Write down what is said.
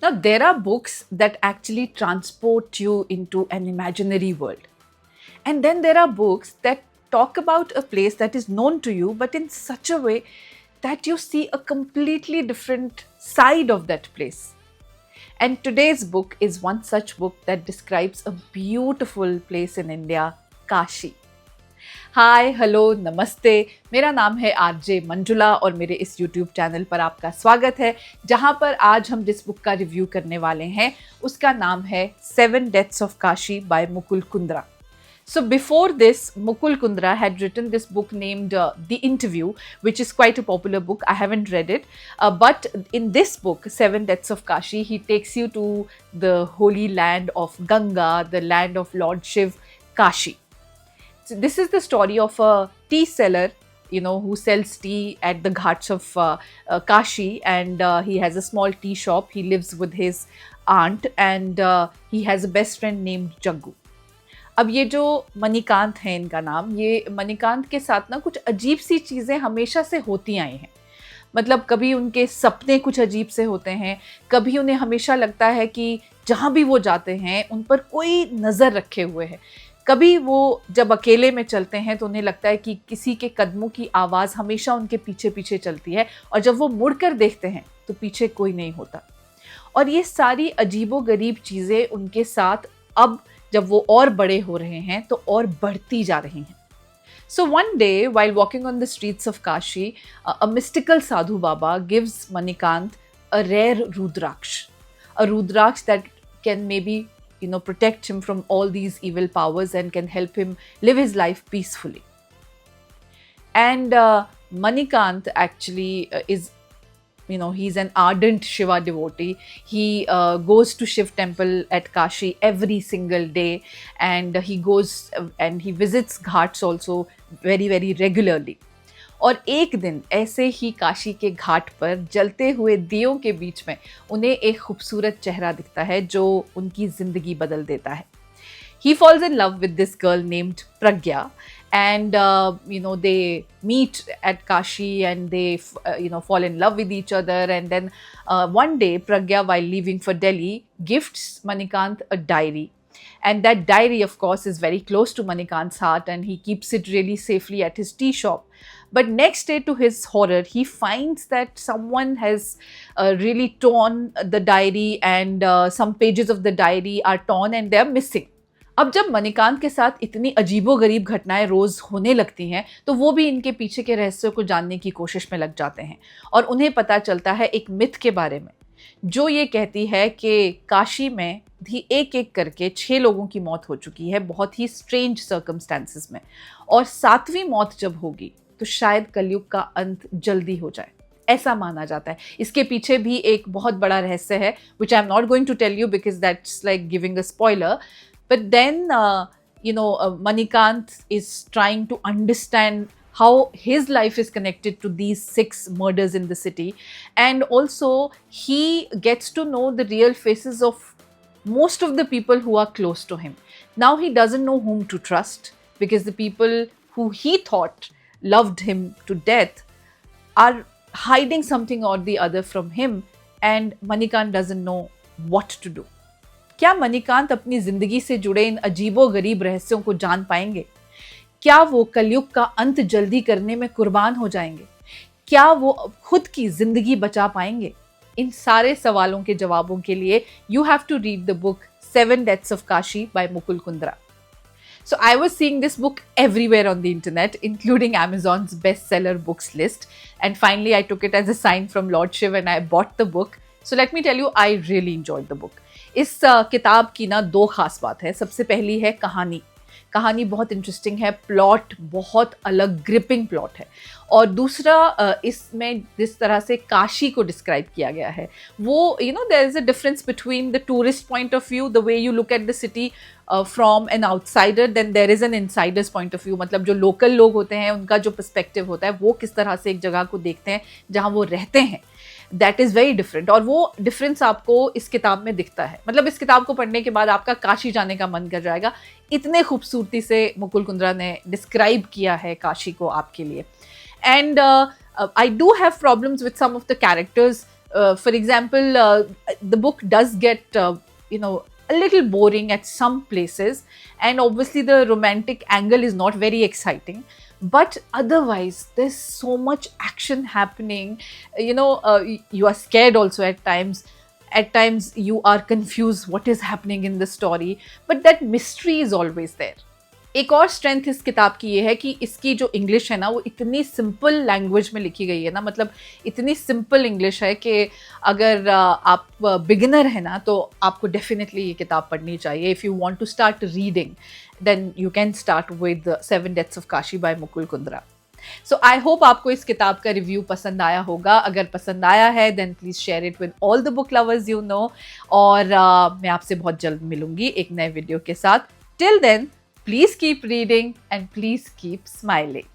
Now, there are books that actually transport you into an imaginary world. And then there are books that talk about a place that is known to you, but in such a way that you see a completely different side of that place. And today's book is one such book that describes a beautiful place in India, Kashi. Hi hello नमस्ते, मेरा नाम है RJ Manjula और मेरे इस YouTube channel पर आपका स्वागत है, जहां पर आज हम जिस बुक का रिव्यू करने वाले हैं उसका नाम है 7 Deaths of Kashi by Mukul Kundra. So before this, Mukul Kundra had written this book named The Interview, which is quite a popular book. I haven't read it. But in this book, 7 Deaths of Kashi, he takes you to the holy land of Ganga, the land of Lord Shiv, Kashi. So this is the story of a tea seller, who sells tea at the ghats of Kashi, and he has a small tea shop. He lives with his aunt, and he has a best friend named Jaggu. अब ये जो मणिकांत है इनका नाम, ये मणिकांत के साथ ना कुछ अजीब सी चीज़ें हमेशा से होती आई हैं. मतलब कभी उनके सपने कुछ अजीब से होते हैं, कभी उन्हें हमेशा लगता है कि जहाँ भी वो जाते हैं उन पर कोई नज़र रखे हुए है. कभी वो जब अकेले में चलते हैं तो उन्हें लगता है कि किसी के कदमों की आवाज़ हमेशा उनके पीछे पीछे चलती है, और जब वो मुड़कर देखते हैं तो पीछे कोई नहीं होता. और ये सारी अजीबोगरीब चीज़ें उनके साथ अब जब वो और बड़े हो रहे हैं तो और बढ़ती जा रही हैं. So one day, while walking on the streets of Kashi, a mystical sadhu Baba gives Manikant a rare Rudraksh that can maybe protect him from all these evil powers and can help him live his life peacefully. And Manikant actually is, he's an ardent Shiva devotee. He goes to Shiv temple at Kashi every single day, and he goes and he visits ghats also very very regularly. और एक दिन ऐसे ही काशी के घाट पर जलते हुए दियों के बीच में उन्हें एक खूबसूरत चेहरा दिखता है जो उनकी ज़िंदगी बदल देता है. He falls in love with this girl named Pragya, and they meet at Kashi, and they fall in love with each other. And then one day Pragya, while leaving for Delhi, gifts Manikant a diary. And that diary, of course, is very close to Manikant's heart, and he keeps it really safely at his tea shop. But next day, to his horror, he finds that someone has really torn the diary, and some pages of the diary are torn and they are missing. अब जब मणिकांत के साथ इतनी अजीबोगरीब घटनाएं रोज़ होने लगती हैं तो वो भी इनके पीछे के रहस्यों को जानने की कोशिश में लग जाते हैं, और उन्हें पता चलता है एक मिथ के बारे में जो ये कहती है कि काशी में भी एक एक करके 6 लोगों की मौत हो चुकी है बहुत ही स्ट्रेंज सर्कमस्टेंसेस में, और 7वीं मौत जब होगी तो शायद कलयुग का अंत जल्दी हो जाए, ऐसा माना जाता है. इसके पीछे भी एक बहुत बड़ा रहस्य है which I am not going to tell you because that's like giving a spoiler. But then, Manikant is trying to understand how his life is connected to these 6 murders in the city. And also, he gets to know the real faces of most of the people who are close to him. Now, he doesn't know whom to trust because the people who he thought loved him to death are hiding something or the other from him, and Manikant doesn't know what to do. क्या मणिकांत अपनी जिंदगी से जुड़े इन अजीबोगरीब रहस्यों को जान पाएंगे? क्या वो कलयुग का अंत जल्दी करने में कुर्बान हो जाएंगे? क्या वो खुद की जिंदगी बचा पाएंगे? इन सारे सवालों के जवाबों के लिए you have to read the book 7 Deaths of Kashi by Mukul Kundra. So I was seeing this book everywhere on the internet, including Amazon's bestseller books list, and finally I took it as a sign from Lord Shiv and I bought the book. So let me tell you, I really enjoyed the book. इस किताब की ना 2 खास बात है. सबसे पहली है कहानी बहुत इंटरेस्टिंग है, प्लॉट बहुत अलग ग्रिपिंग प्लॉट है, और दूसरा इसमें जिस तरह से काशी को डिस्क्राइब किया गया है वो there is a difference between the tourist point of view, the way you look at the city from an outsider, then there is an insiders point of view. मतलब जो लोकल लोग होते हैं उनका जो पर्सपेक्टिव होता है वो किस तरह से एक जगह को देखते हैं जहाँ वो रहते हैं, दैट इज़ वेरी डिफरेंट. और वो डिफरेंस आपको इस किताब में दिखता है. मतलब इस किताब को पढ़ने के बाद आपका काशी जाने का मन कर जाएगा, इतने खूबसूरती से मुकुल कुंद्रा ने डिस्क्राइब किया है काशी को आपके लिए. And I do have problems with some of the characters For example, the book does get you know a little boring at some places, and obviously the romantic angle is not very exciting, but otherwise there's so much action happening. You are scared also at times. At times you are confused what is happening in the story, but that mystery is always there. एक और strength इस किताब की ये है कि इसकी जो इंग्लिश है ना, वो इतनी सिंपल लैंग्वेज में लिखी गई है ना, मतलब इतनी सिंपल इंग्लिश है कि अगर आप बिगिनर है ना, तो आपको डेफिनेटली ये किताब पढ़नी चाहिए. If you want to start reading, then you can start with 7 deaths of Kashi by Mukul Kundra. So I hope आपको इस किताब का रिव्यू पसंद आया होगा. अगर पसंद आया है then please share it with all the book lovers you know. और मैं आपसे बहुत जल्द मिलूंगी एक नए वीडियो के साथ. Till then, please keep reading and please keep smiling.